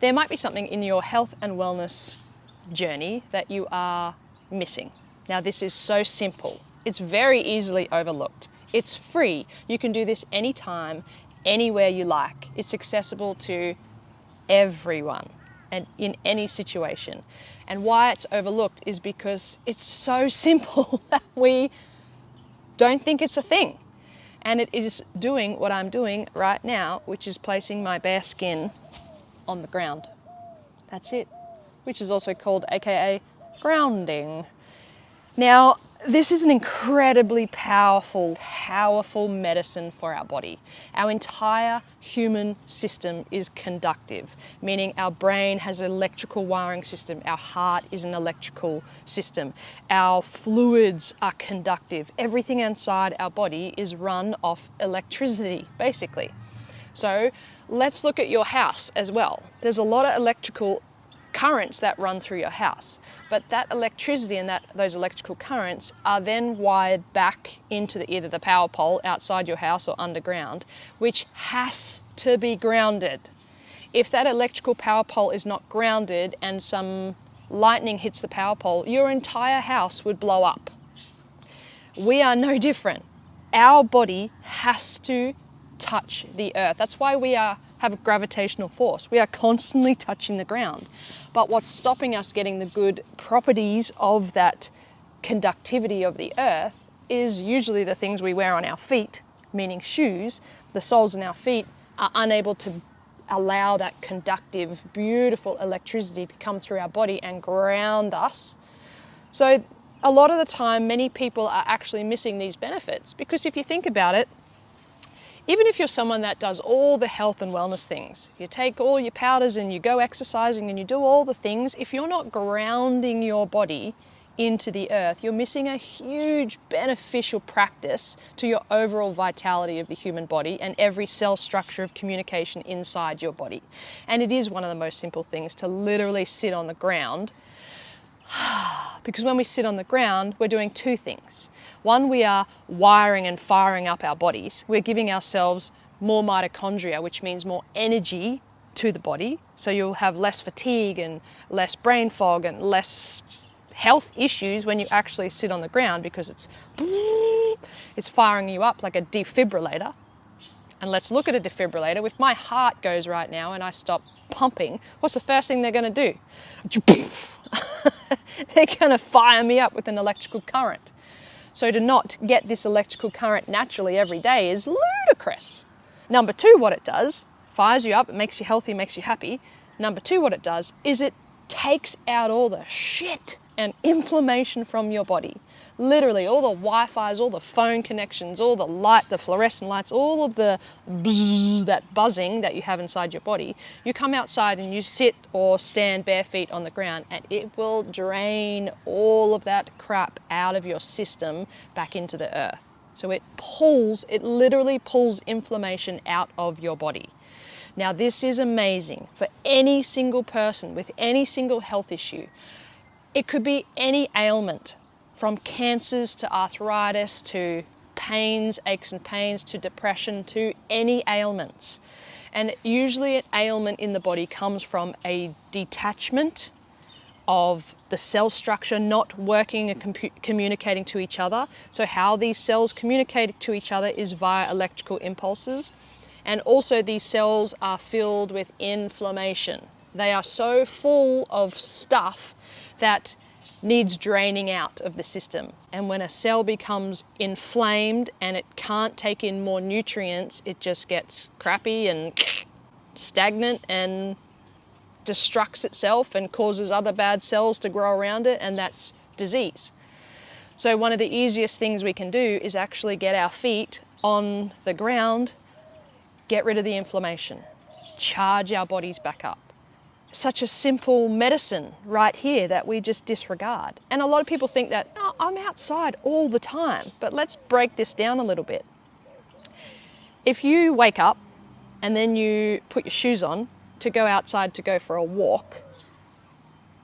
there might be something in your health and wellness journey that you are missing. Now, this is so simple. It's very easily overlooked. It's free. You can do this anytime, anywhere you like. It's accessible to everyone and in any situation. And why it's overlooked is because it's so simple that we don't think it's a thing. And it is doing what I'm doing right now, which is placing my bare skin on the ground. That's it. Which is also called AKA grounding. Now, this is an incredibly powerful medicine for our body. Our entire human system is conductive, meaning our brain has an electrical wiring system, our heart is an electrical system, our fluids are conductive. Everything inside our body is run off electricity, basically. So let's look at your house as well. There's a lot of electrical currents that run through your house, but that electricity and those electrical currents are then wired back into either the power pole outside your house or underground, which has to be grounded. If that electrical power pole is not grounded and some lightning hits the power pole, your entire house would blow up. We are no different. Our body has to touch the earth. That's why we have a gravitational force. We are constantly touching the ground. But what's stopping us getting the good properties of that conductivity of the earth is usually the things we wear on our feet, meaning shoes. The soles in our feet are unable to allow that conductive, beautiful electricity to come through our body and ground us. So a lot of the time, many people are actually missing these benefits, because if you think about it, even if you're someone that does all the health and wellness things, you take all your powders and you go exercising and you do all the things, if you're not grounding your body into the earth, you're missing a huge beneficial practice to your overall vitality of the human body and every cell structure of communication inside your body. And it is one of the most simple things to literally sit on the ground, because when we sit on the ground, we're doing two things. One, we are wiring and firing up our bodies. We're giving ourselves more mitochondria, which means more energy to the body. So you'll have less fatigue and less brain fog and less health issues when you actually sit on the ground, because it's firing you up like a defibrillator. And let's look at a defibrillator. If my heart goes right now and I stop pumping, what's the first thing they're going to do? They're going to fire me up with an electrical current. So to not get this electrical current naturally every day is ludicrous. Number two, what it does, fires you up, it makes you healthy, makes you happy. Number two, what it does is it takes out all the shit and inflammation from your body. Literally, all the Wi-Fi's, all the phone connections, all the light, the fluorescent lights, all of the bzzz, that buzzing that you have inside your body. You come outside and you sit or stand bare feet on the ground, and it will drain all of that crap out of your system back into the earth. So it literally pulls inflammation out of your body. Now, this is amazing for any single person with any single health issue. It could be any ailment, from cancers to arthritis to pains, aches and pains, to depression, to any ailments. And usually an ailment in the body comes from a detachment of the cell structure not working and communicating to each other. So how these cells communicate to each other is via electrical impulses. And also these cells are filled with inflammation. They are so full of stuff that needs draining out of the system. And when a cell becomes inflamed and it can't take in more nutrients, it just gets crappy and stagnant and destructs itself and causes other bad cells to grow around it, and that's disease. So one of the easiest things we can do is actually get our feet on the ground, get rid of the inflammation, charge our bodies back up. Such a simple medicine right here that we just disregard. And a lot of people think that, oh, I'm outside all the time. But let's break this down a little bit. If you wake up and then you put your shoes on to go outside to go for a walk,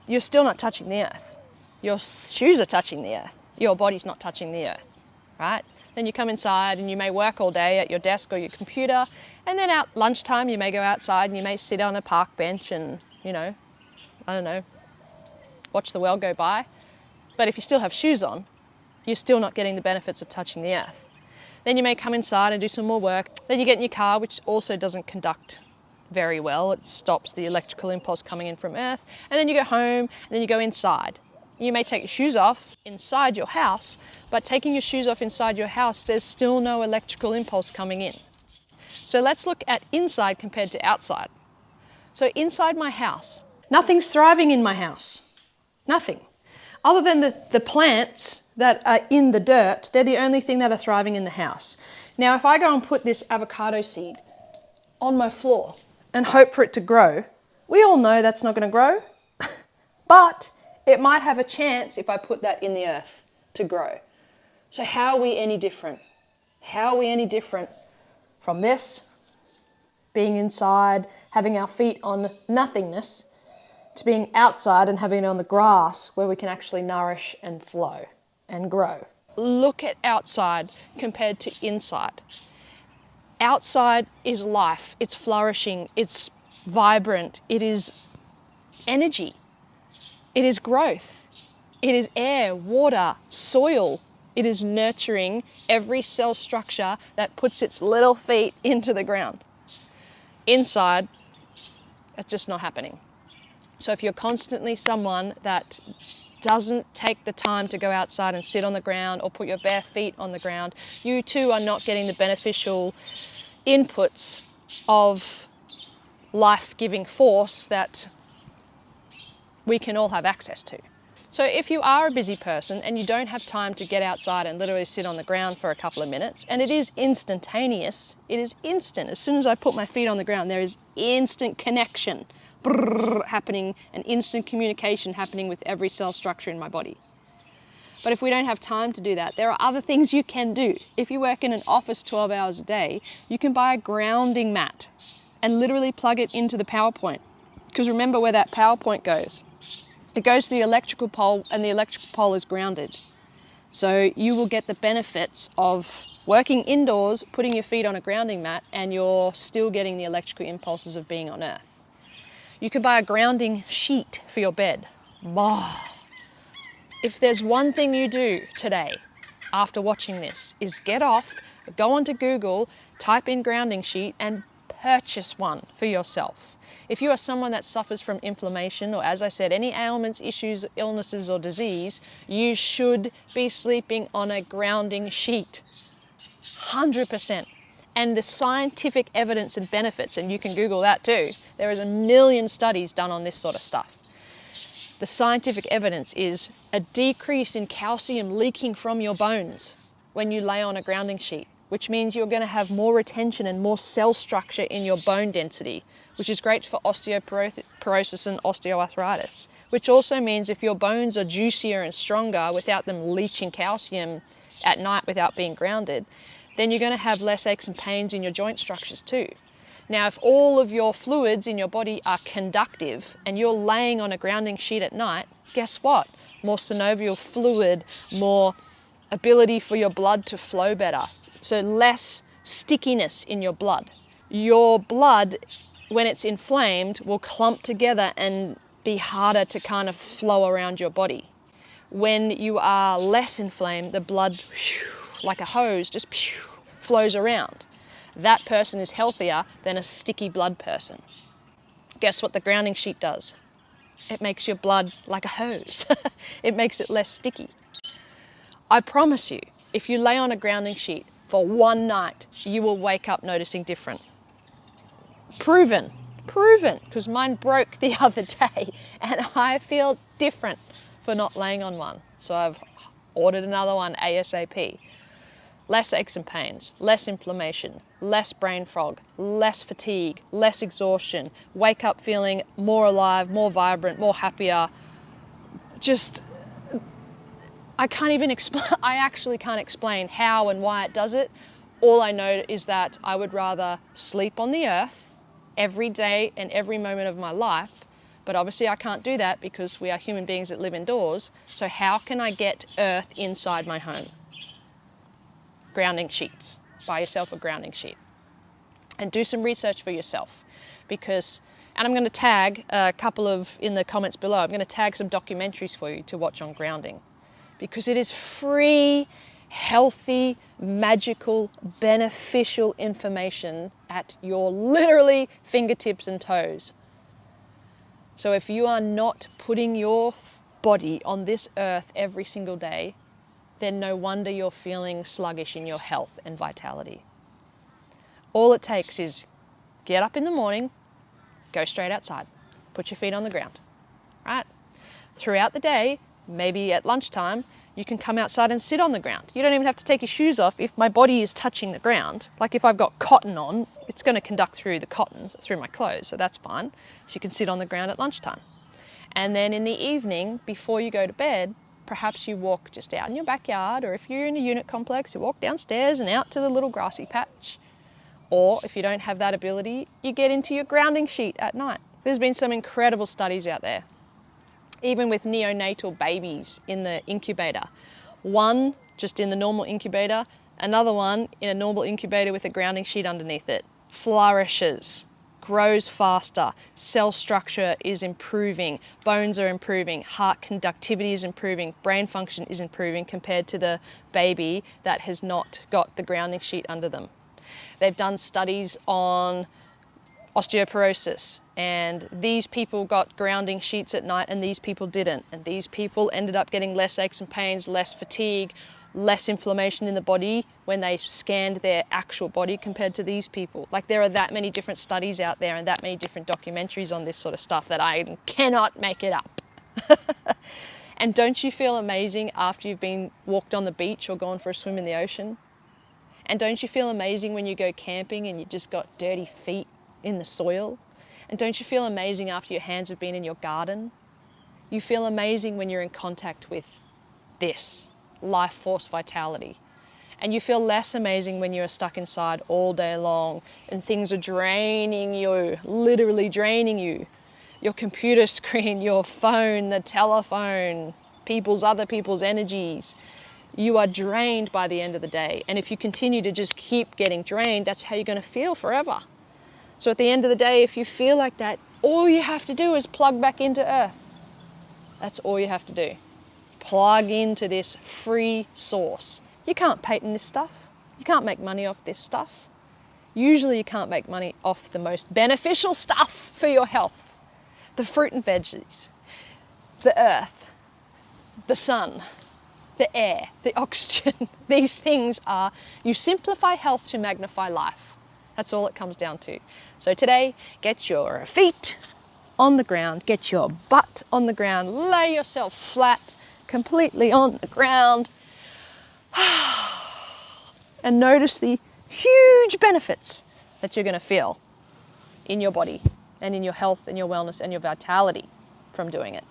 you're still not touching the earth. Your shoes are touching the earth. Your body's not touching the earth, right? Then you come inside and you may work all day at your desk or your computer, and then at lunchtime you may go outside and you may sit on a park bench and you know, I don't know, watch the world go by. But if you still have shoes on, you're still not getting the benefits of touching the earth. Then you may come inside and do some more work. Then you get in your car, which also doesn't conduct very well. It stops the electrical impulse coming in from earth. And then you go home, and then you go inside. You may take your shoes off inside your house, but taking your shoes off inside your house, there's still no electrical impulse coming in. So let's look at inside compared to outside. So inside my house, nothing's thriving in my house. Nothing. Other than the plants that are in the dirt, they're the only thing that are thriving in the house. Now, if I go and put this avocado seed on my floor and hope for it to grow, we all know that's not going to grow. But it might have a chance if I put that in the earth to grow. So how are we any different? How are we any different from this, being inside, having our feet on nothingness, to being outside and having it on the grass where we can actually nourish and flow and grow? Look at outside compared to inside. Outside is life, it's flourishing, it's vibrant, it is energy, it is growth, it is air, water, soil, it is nurturing every cell structure that puts its little feet into the ground. Inside, it's just not happening. So if you're constantly someone that doesn't take the time to go outside and sit on the ground or put your bare feet on the ground, you too are not getting the beneficial inputs of life-giving force that we can all have access to. So if you are a busy person and you don't have time to get outside and literally sit on the ground for a couple of minutes, and it is instantaneous, it is instant. As soon as I put my feet on the ground, there is instant connection happening and instant communication happening with every cell structure in my body. But if we don't have time to do that, there are other things you can do. If you work in an office 12 hours a day, you can buy a grounding mat and literally plug it into the power point. Because remember where that power point goes. It goes to the electrical pole, and the electrical pole is grounded. So you will get the benefits of working indoors, putting your feet on a grounding mat, and you're still getting the electrical impulses of being on earth. You can buy a grounding sheet for your bed. If there's one thing you do today after watching this, is get off, go onto Google, type in grounding sheet and purchase one for yourself. If you are someone that suffers from inflammation or, as I said, any ailments, issues, illnesses or disease, you should be sleeping on a grounding sheet. 100%. And the scientific evidence and benefits, and you can Google that too, there is a million studies done on this sort of stuff. The scientific evidence is a decrease in calcium leaking from your bones when you lay on a grounding sheet, which means you're going to have more retention and more cell structure in your bone density, which is great for osteoporosis and osteoarthritis, which also means if your bones are juicier and stronger without them leaching calcium at night without being grounded, then you're going to have less aches and pains in your joint structures too. Now, if all of your fluids in your body are conductive and you're laying on a grounding sheet at night, guess what? More synovial fluid, more ability for your blood to flow better. So less stickiness in your blood. Your blood, when it's inflamed, will clump together and be harder to kind of flow around your body. When you are less inflamed, the blood, like a hose, just flows around. That person is healthier than a sticky blood person. Guess what the grounding sheet does? It makes your blood like a hose. It makes it less sticky. I promise you, if you lay on a grounding sheet for one night, you will wake up noticing different. Proven, because mine broke the other day and I feel different for not laying on one. So I've ordered another one ASAP. Less aches and pains, less inflammation, less brain fog, less fatigue, less exhaustion, wake up feeling more alive, more vibrant, more happier. Just, I actually can't explain how and why it does it. All I know is that I would rather sleep on the earth every day and every moment of my life, but obviously I can't do that because we are human beings that live indoors. So how can I get earth inside my home? Grounding sheets. Buy yourself a grounding sheet and do some research for yourself, because And I'm going to tag a couple of, in the comments below, I'm going to tag some documentaries for you to watch on grounding, because it is free, healthy, magical, beneficial information at your literally fingertips and toes. So if you are not putting your body on this earth every single day, then no wonder you're feeling sluggish in your health and vitality. All it takes is get up in the morning, go straight outside, put your feet on the ground, right? Throughout the day, maybe at lunchtime, you can come outside and sit on the ground. You don't even have to take your shoes off if my body is touching the ground. Like if I've got cotton on, it's going to conduct through the cotton, through my clothes, so that's fine. So you can sit on the ground at lunchtime. And then in the evening, before you go to bed, perhaps you walk just out in your backyard, or if you're in a unit complex, you walk downstairs and out to the little grassy patch. Or if you don't have that ability, you get into your grounding sheet at night. There's been some incredible studies out there, even with neonatal babies in the incubator. One just in the normal incubator, another one in a normal incubator with a grounding sheet underneath it. Flourishes, grows faster, cell structure is improving, bones are improving, heart conductivity is improving, brain function is improving compared to the baby that has not got the grounding sheet under them. They've done studies on osteoporosis, and these people got grounding sheets at night and these people didn't, and these people ended up getting less aches and pains, less fatigue, less inflammation in the body when they scanned their actual body compared to these people. Like, there are that many different studies out there and that many different documentaries on this sort of stuff that I cannot make it up. And don't you feel amazing after you've been walked on the beach or gone for a swim in the ocean? And don't you feel amazing when you go camping and you just got dirty feet in the soil? And don't you feel amazing after your hands have been in your garden? You feel amazing when you're in contact with this life force vitality. And you feel less amazing when you're stuck inside all day long and things are draining you, literally draining you. Your computer screen, your phone, the telephone, other people's energies. You are drained by the end of the day. And if you continue to just keep getting drained, that's how you're going to feel forever. So at the end of the day, if you feel like that, all you have to do is plug back into earth. That's all you have to do. Plug into this free source. You can't patent this stuff. You can't make money off this stuff. Usually you can't make money off the most beneficial stuff for your health. The fruit and veggies, the earth, the sun, the air, the oxygen. These things are, you simplify health to magnify life. That's all it comes down to. So today, get your feet on the ground, get your butt on the ground, lay yourself flat, completely on the ground, and notice the huge benefits that you're going to feel in your body and in your health and your wellness and your vitality from doing it.